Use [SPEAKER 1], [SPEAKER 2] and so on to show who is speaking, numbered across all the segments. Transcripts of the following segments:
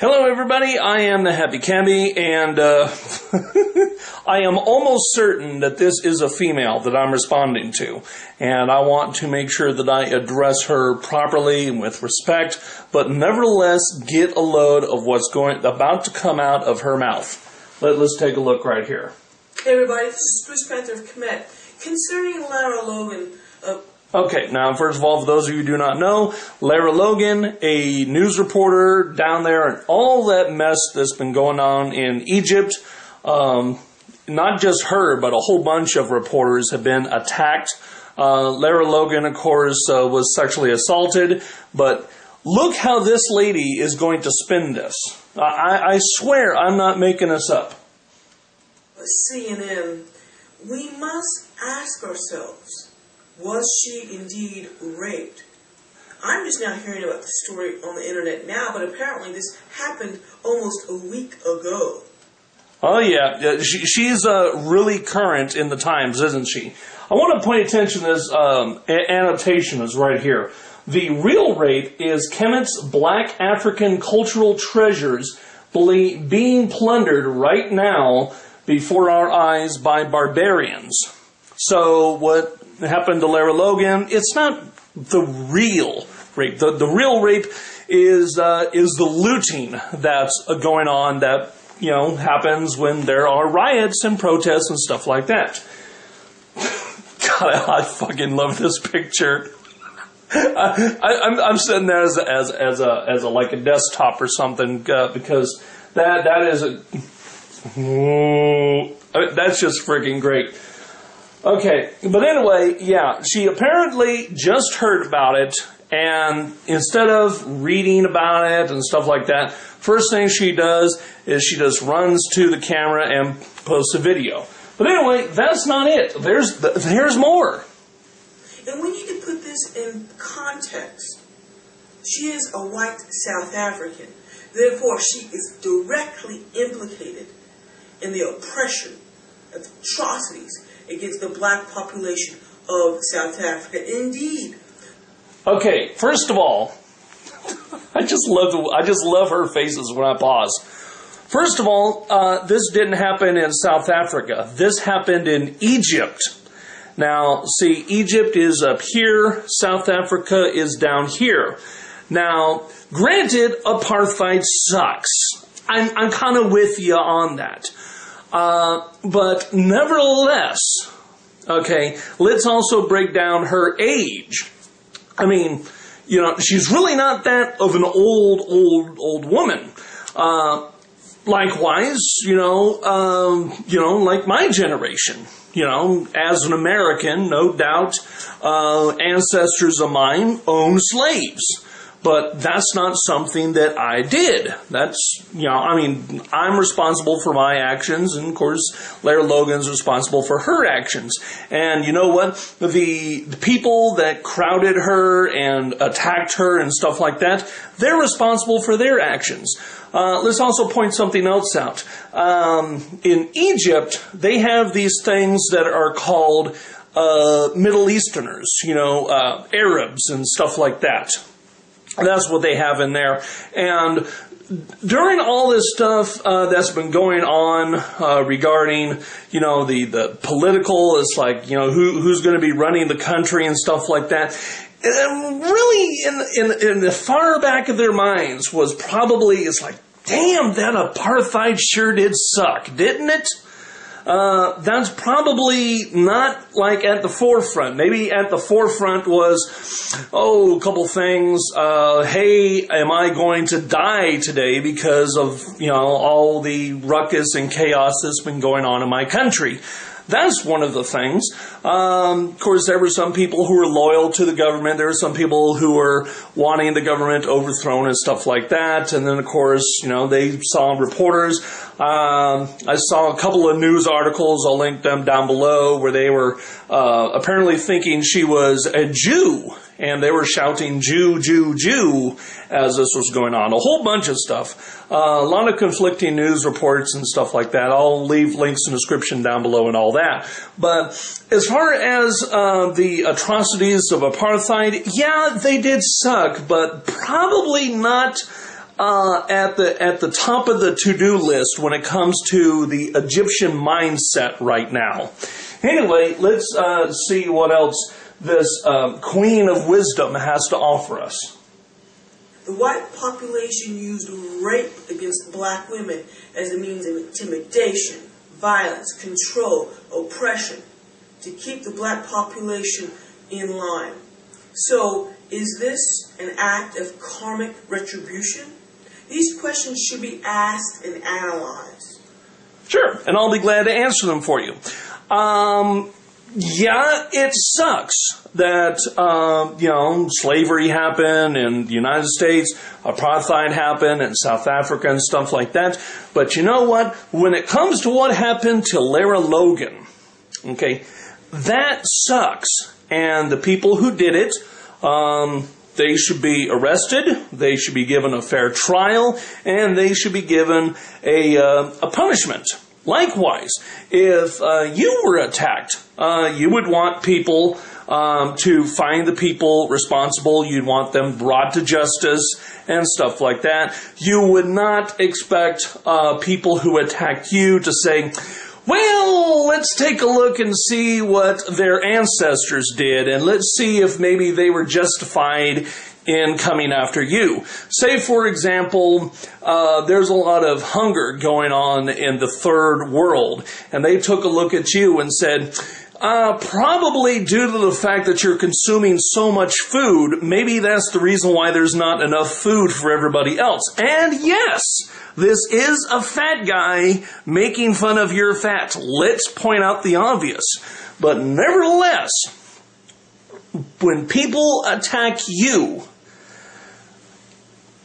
[SPEAKER 1] Hello everybody, I am the HappyCabbie, and I am almost certain that this is a female that I'm responding to, and I want to make sure that I address her properly and with respect, but nevertheless get a load of what's about to come out of her mouth. Let's take a look right here.
[SPEAKER 2] Hey everybody, this is Bruce Panther of Comet. Concerning Lara Logan,
[SPEAKER 1] Okay, now first of all, for those of you who do not know, Lara Logan, a news reporter down there, and all that mess that's been going on in Egypt, not just her, but a whole bunch of reporters have been attacked. Lara Logan, of course, was sexually assaulted, but look how this lady is going to spin this. I swear I'm not making this up.
[SPEAKER 2] CNN, we must ask ourselves, was she indeed raped? I'm just now hearing about the story on the internet now, but apparently this happened almost a week ago.
[SPEAKER 1] Oh yeah, she's really current in the times, isn't she? I want to point attention to this annotation is right here. The real rape is Kemet's black African cultural treasures being plundered right now before our eyes by barbarians. So what happened to Lara Logan, it's not the real rape. The real rape is the looting that's going on that, happens when there are riots and protests and stuff like that. God, I fucking love this picture. I'm sitting there as a like a desktop or something because that is that's just freaking great. Okay, but anyway, yeah, she apparently just heard about it, and instead of reading about it and stuff like that, first thing she does is she just runs to the camera and posts a video. But anyway, that's not it. There's more.
[SPEAKER 2] And we need to put this in context. She is a white South African. Therefore, she is directly implicated in the oppression, atrocities against the black population of South Africa. Indeed. Okay,
[SPEAKER 1] first of all, I just love her faces when I pause. First of all, this didn't happen in South Africa. This happened in Egypt. Now, see, Egypt is up here, South Africa is down here. Now, granted, apartheid sucks. I'm kind of with you on that. But nevertheless, okay, let's also break down her age. I mean, she's really not that of an old woman. Likewise, like my generation, as an American, no doubt, ancestors of mine owned slaves. But that's not something that I did. That's, I'm responsible for my actions, and of course, Lara Logan's responsible for her actions. And you know what? The people that crowded her and attacked her and stuff like that, they're responsible for their actions. Let's also point something else out. In Egypt, they have these things that are called Middle Easterners, Arabs and stuff like that. That's what they have in there. And during all this stuff that's been going on regarding, the political, it's like, who's going to be running the country and stuff like that, really in the far back of their minds was probably, it's like, damn, that apartheid sure did suck, didn't it? That's probably not like at the forefront. Maybe at the forefront was, a couple things. Hey, am I going to die today because of, all the ruckus and chaos that's been going on in my country? That's one of the things. Of course, there were some people who were loyal to the government. There were some people who were wanting the government overthrown and stuff like that. And then, of course, they saw reporters. I saw a couple of news articles, I'll link them down below, where they were apparently thinking she was a Jew. And they were shouting, Jew, Jew, Jew, as this was going on. A whole bunch of stuff. A lot of conflicting news reports and stuff like that. I'll leave links in the description down below and all that. But as far as the atrocities of apartheid, yeah, they did suck, but probably not at the top of the to-do list when it comes to the Egyptian mindset right now. Anyway, let's see what else this Queen of Wisdom has to offer us.
[SPEAKER 2] The white population used rape against black women as a means of intimidation, violence, control, oppression, to keep the black population in line. So, is this an act of karmic retribution? These questions should be asked and analyzed.
[SPEAKER 1] Sure, and I'll be glad to answer them for you. Yeah, it sucks that, slavery happened in the United States, apartheid happened in South Africa and stuff like that. But you know what? When it comes to what happened to Lara Logan, okay, that sucks. And the people who did it, they should be arrested, they should be given a fair trial, and they should be given a punishment. Likewise, if you were attacked, you would want people to find the people responsible. You'd want them brought to justice and stuff like that. You would not expect people who attacked you to say, well, let's take a look and see what their ancestors did, and let's see if maybe they were justified in coming after you. Say, for example, there's a lot of hunger going on in the third world, and they took a look at you and said, probably due to the fact that you're consuming so much food, maybe that's the reason why there's not enough food for everybody else. And yes, this is a fat guy making fun of your fat. Let's point out the obvious. But nevertheless, when people attack you,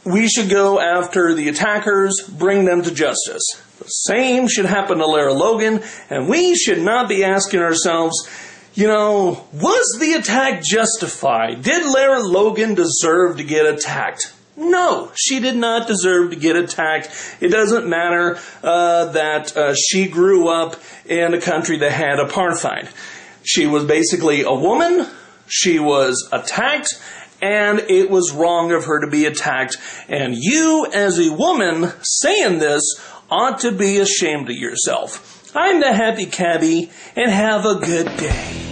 [SPEAKER 1] we should go after the attackers, bring them to justice. The same should happen to Lara Logan, and we should not be asking ourselves, was the attack justified? Did Lara Logan deserve to get attacked? No, she did not deserve to get attacked. It doesn't matter that she grew up in a country that had apartheid. She was basically a woman. She was attacked, and it was wrong of her to be attacked. And you, as a woman, saying this ought to be ashamed of yourself. I'm the Happy Cabbie, and have a good day.